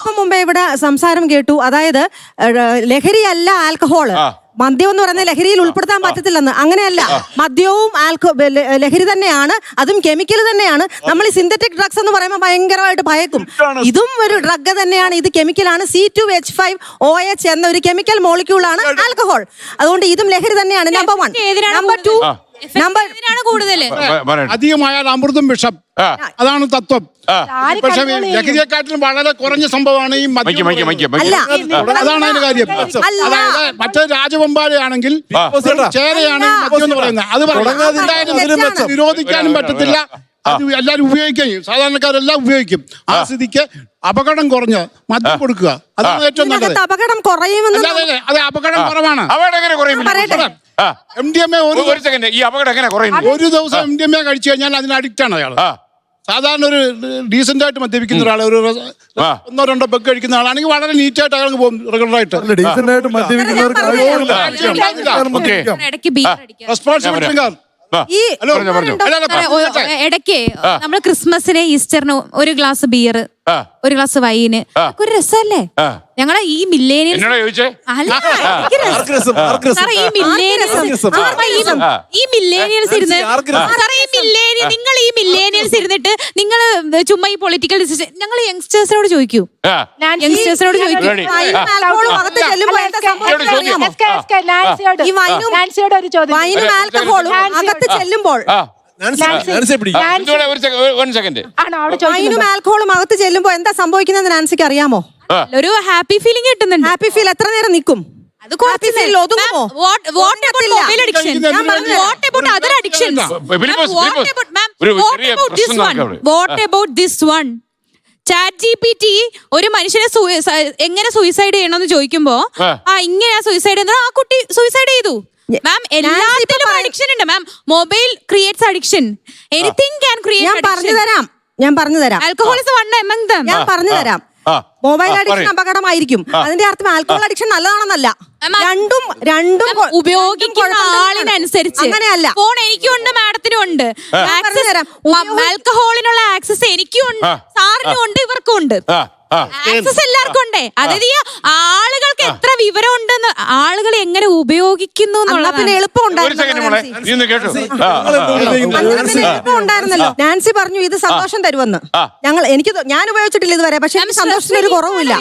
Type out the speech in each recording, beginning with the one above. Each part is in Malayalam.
അല്പം മുമ്പേ ഇവിടെ സംസാരം കേട്ടു, അതായത് ലഹരിയല്ല ആൽക്കഹോള്, മദ്യം എന്ന് പറയുന്ന ലഹരിയിൽ ഉൾപ്പെടുത്താൻ പറ്റത്തില്ലെന്ന്. അങ്ങനെയല്ല, മദ്യവും ലഹരി തന്നെയാണ്, അതും കെമിക്കൽ തന്നെയാണ്. നമ്മൾ ഈ സിന്തറ്റിക് ഡ്രഗ്സ് എന്ന് പറയുമ്പോൾ ഭയങ്കരമായിട്ട് ഭയക്കും. ഇതും ഒരു ഡ്രഗ് തന്നെയാണ്, ഇത് കെമിക്കലാണ്. C2H5OH എന്ന ഒരു കെമിക്കൽ മോളിക്യൂളാണ് ആൽക്കഹോൾ. അതുകൊണ്ട് ഇതും ലഹരി തന്നെയാണ്. നമ്പർ 1. നമ്പർ 2, അധികമായാൽ അമൃതും വിഷം, അതാണ് തത്വം. പക്ഷെ ലഹരിയെക്കാട്ടിലും വളരെ കുറഞ്ഞ സംഭവമാണ് ഈ മദ്യം. അതാണ് അതിന്റെ കാര്യം. അതായത് മറ്റേ രാജവെമ്പാലയാണെങ്കിൽ ചേരയാണ് ഈ മദ്യം എന്ന് പറയുന്നത്. അത് വിരോധിക്കാനും പറ്റത്തില്ല, അത് എല്ലാവരും ഉപയോഗിക്കുകയും സാധാരണക്കാരെല്ലാം ഉപയോഗിക്കും. ആ സ്ഥിതിക്ക് അപകടം കുറഞ്ഞ് മദ്യം കൊടുക്കുക, അതാണ് ഏറ്റവും നല്ലത്. അപകടം കുറയുമെന്ന് അത് അപകടം കുറവാണ്. MDMA ഒരു ദിവസം MDMA കഴിച്ചു കഴിഞ്ഞാൽ അതിന് അഡിക്റ്റ് ആണ് അയാൾ. സാധാരണ ഒരു ഡീസന്റ് ആയിട്ട് മദ്യപിക്കുന്ന ഒരാൾ, ഒരു 1-2 പെഗ് കഴിക്കുന്ന ആളാണെങ്കിൽ വളരെ നീറ്റായിട്ട് അയാൾക്ക് പോകും റെഗുലറായിട്ട്. Responsible drinker. ഇടയ്ക്ക് നമ്മള് ക്രിസ്മസിന് ഈസ്റ്ററിന് ഒരു ഗ്ലാസ് ബിയർ, ഒരു ഗ്ലാസ് വൈന്, ഒരു രസമല്ലേ? ഞങ്ങളെ ഈ മില്ലേനിയൽസ് ഇരുന്നിട്ട് നിങ്ങൾ ചുമ്മാ ഈ പൊളിറ്റിക്കൽ ഡിസിഷൻ ഞങ്ങൾ യങ്സ്റ്റേഴ്സിനോട് ചോദിക്കൂ, യങ്സ്റ്റേഴ്സിനോട് ചോദിക്കൂ. അകത്ത് ചെല്ലുമ്പോൾ അകത്ത് ചെല്ലുമ്പോ എന്താ സംഭവിക്കുന്നത് നാൻസിക്ക് അറിയാമോ? ഒരു ഹാപ്പി ഫീലിംഗ് കിട്ടുന്നുണ്ട്. ഹാപ്പി ഫീൽ എത്ര നേരം നിൽക്കും? അത് ഒതുങ്ങുമോ? ChatGPT ഒരു മനുഷ്യനെ എങ്ങനെ സൂയിസൈഡ് ചെയ്യണമെന്ന് ചോദിക്കുമ്പോ ഇങ്ങനെ സൂയിസൈഡ് ആ കുട്ടി സൂയിസൈഡ് ചെയ്തു. മാം എല്ലാത്തിലും അഡിക്ഷൻ ഉണ്ട് ma'am. Mobile creates addiction. Anything can create. ഞാൻ പറഞ്ഞു തരാം. Alcohol is one among them. ഞാൻ പറഞ്ഞു തരാം. മൊബൈൽ അഡിക്ഷൻ അപകടമായിരിക്കും. അതിന്റെ അർത്ഥം ആൽക്കഹോൾ അഡിക്ഷൻ നല്ലതാണെന്നല്ല. രണ്ടും ഉപയോഗിക്കുന്ന ആളിനനുസരിച്ച്. അങ്ങനെയല്ല. ഫോൺ എനിക്കും ഉണ്ട്, മാഡത്തിനും ഉണ്ട്. ആൽക്കഹോളിനുള്ള ആക്സസ് എനിക്കും ഉണ്ട്, സാറിനും ഉണ്ട്, ഇവർക്കും ഉണ്ട്. ആക്സസ് എല്ലാവർക്കും ഉണ്ട്. അതായത് ഈ ആളുകൾക്ക് എത്ര വിവരം ഉണ്ടെന്ന്, ആളുകൾ എങ്ങനെ ഉപയോഗിക്കുന്നു എളുപ്പമുണ്ടായിരുന്നല്ലോ. നാൻസി പറഞ്ഞു ഇത് സന്തോഷം തരുമെന്ന്. ഞാൻ ഉപയോഗിച്ചിട്ടില്ല ഇതുവരെ, പക്ഷെ സന്തോഷത്തിന് ഒരു കുറവില്ല.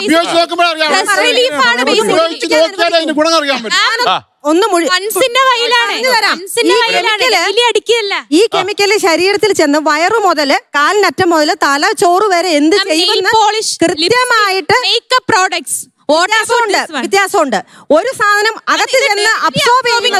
ഈ കെമിക്കല് ശരീരത്തിൽ ചെന്ന് വയറു മുതല് കാലിനറ്റം മുതല് തല ചോറ് വരെ എന്ത് ചെയ്യുമെന്ന് കൃത്യമായിട്ട് വ്യത്യാസമുണ്ട്. ഒരു സാധനം അകത്ത് ചെന്ന് അബ്സോർബ് ചെയ്യുന്നത്